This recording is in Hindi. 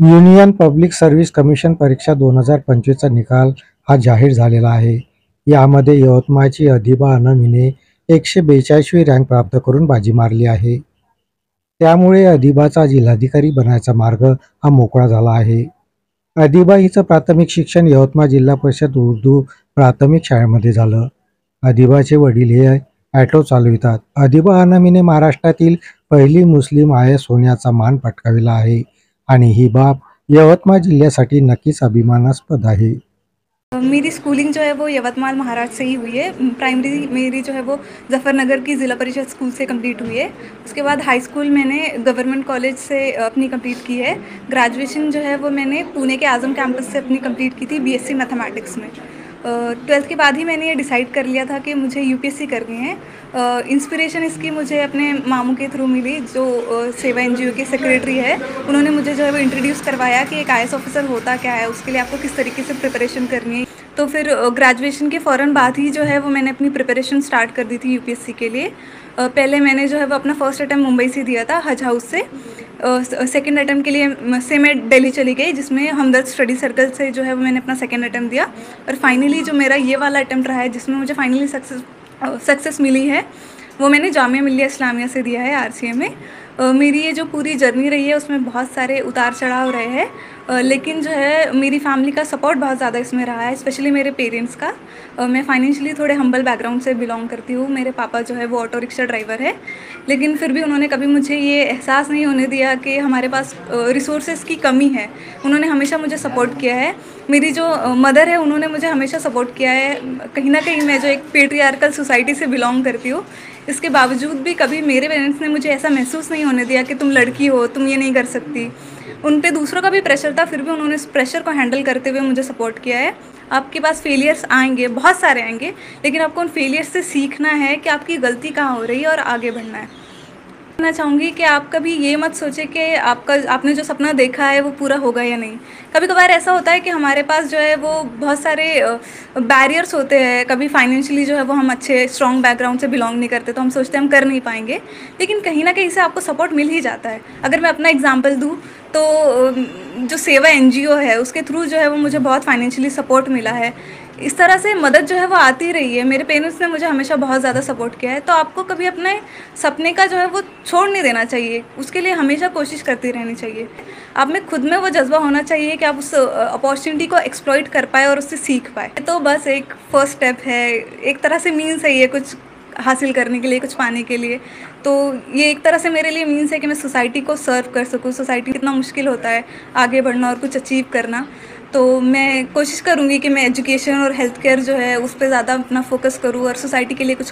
युनियन पब्लिक सर्व्हिस कमिशन परीक्षा 2025चा निकाल हा जाहीर झालेला आहे. यामध्ये यवतमाळची अधिबा अनम हिने 142वी रँक प्राप्त करून बाजी मारली आहे. त्यामुळे अधिबाचा जिल्हाधिकारी बनायचा मार्ग हा मोकळा झाला आहे. अधिबा हिचं प्राथमिक शिक्षण यवतमाळ जिल्हा परिषद उर्दू प्राथमिक शाळेमध्ये झालं. अधिबाचे वडील हे ऑटो चालवितात. अधिबा अनम हिने महाराष्ट्रातील पहिली मुस्लिम आय-ए-एस होण्याचा मान पटकाविला आहे आणि ही बाब यवतमाळ जिल्ह्यासाठी नक्कीच अभिमानास्पद आहे. मेरी स्कूलिंग जो है वो यवतमाल महाराष्ट्र से ही हुई है। प्राइमरी मेरी जो है वो जफ़रनगर की ज़िला परिषद स्कूल से कंप्लीट हुई है। उसके बाद हाई स्कूल मैंने गवर्नमेंट कॉलेज से अपनी कंप्लीट की है। ग्रेजुएशन जो है वो मैंने पुणे के आज़म कैंपस से अपनी कंप्लीट की थी बीएससी मैथमेटिक्स में। 12th के बाद ही मैंने ये डिसाइड कर लिया था कि मुझे यूपीएससी करनी है। इंस्पिरेशन इसकी मुझे अपने मामू के थ्रू मिली, जो सेवा एनजीओ के सेक्रेटरी है। उन्होंने मुझे जो है वो इंट्रोड्यूस करवाया कि एक आईएएस ऑफिसर होता क्या है, उसके लिए आपको किस तरीके से प्रिपरेशन करनी है। तो फिर ग्रेजुएशन के फ़ौरन बाद ही जो है वो मैंने अपनी प्रिपरेशन स्टार्ट कर दी थी यूपीएससी के लिए। पहले मैंने जो है वो अपना फर्स्ट अटैम्प्ट मुंबई से दिया था, हज हाउस से। सेकंड अटैम्प्ट के लिए से मैं दिल्ली चली गई, जिसमें हमदर्द स्टडी सर्कल से जो है वो मैंने अपना सेकंड अटैम्प्ट दिया। और फाइनली जो मेरा ये वाला अटैम्प्ट रहा है, जिसमें मुझे फाइनली सक्सेस मिली है, वो मैंने जामिया मिल्लिया इस्लामिया से दिया है, आरसीए में। मेरी ये जो पूरी जर्नी रही है उसमें बहुत सारे उतार चढ़ाव रहे हैं, लेकिन जो है मेरी फैमिली का सपोर्ट बहुत ज़्यादा इसमें रहा है, स्पेशली मेरे पेरेंट्स का। मैं फाइनेंशियली थोड़े हम्बल बैकग्राउंड से बिलोंग करती हूँ। मेरे पापा जो है वो ऑटो रिक्शा ड्राइवर है, लेकिन फिर भी उन्होंने कभी मुझे ये एहसास नहीं होने दिया कि हमारे पास रिसोर्सेज की कमी है। उन्होंने हमेशा मुझे सपोर्ट किया है। मेरी जो मदर है, उन्होंने मुझे हमेशा सपोर्ट किया है। कहीं ना कहीं मैं जो एक पेट्रियार्कल सोसाइटी से बिलोंग करती हूँ, इसके बावजूद भी कभी मेरे पेरेंट्स ने मुझे ऐसा महसूस नहीं होने दिया कि तुम लड़की हो, तुम ये नहीं कर सकती। उन पे दूसरों का भी प्रेशर था, फिर भी उन्होंने इस प्रेशर को हैंडल करते हुए मुझे सपोर्ट किया है। आपके पास फेलियर्स आएंगे, बहुत सारे आएंगे, लेकिन आपको उन फेलियर्स से सीखना है कि आपकी गलती कहाँ हो रही है और आगे बढ़ना है। कहना चाहूँगी कि आप कभी ये मत सोचें कि आपने जो सपना देखा है वो पूरा होगा या नहीं। कभी कभार ऐसा होता है कि हमारे पास जो है वो बहुत सारे बैरियर्स होते हैं। कभी फाइनेंशियली जो है वो हम अच्छे स्ट्रॉन्ग बैकग्राउंड से बिलोंग नहीं करते, तो हम सोचते हैं हम कर नहीं पाएंगे, लेकिन कहीं ना कहीं से आपको सपोर्ट मिल ही जाता है। अगर मैं अपना एग्जाम्पल दूँ तो जो सेवा एनजीओ है उसके थ्रू जो है वो मुझे बहुत फाइनेंशियली सपोर्ट मिला है। इस तरह से मदद जो है वो आती रही है। मेरे पेरेंट्स ने मुझे हमेशा बहुत ज़्यादा सपोर्ट किया है। तो आपको कभी अपने सपने का जो है वो छोड़ नहीं देना चाहिए, उसके लिए हमेशा कोशिश करती रहनी चाहिए। आप में खुद में वो जज्बा होना चाहिए कि आप उस अपॉर्चुनिटी को एक्सप्लॉइट कर पाए और उससे सीख पाए। तो बस एक फर्स्ट स्टेप है, एक तरह से मीन्स है ये कुछ हासिल करने के लिए, कुछ पाने के लिए। तो ये एक तरह से मेरे लिए मीन्स है कि मैं सोसाइटी को सर्व कर सकूँ। सोसाइटी कितना मुश्किल होता है आगे बढ़ना और कुछ अचीव करना। तो मैं कोशिश करूँगी कि मैं एजुकेशन और हेल्थ केयर जो है उस पर ज़्यादा अपना फोकस करूँ और सोसाइटी के लिए कुछ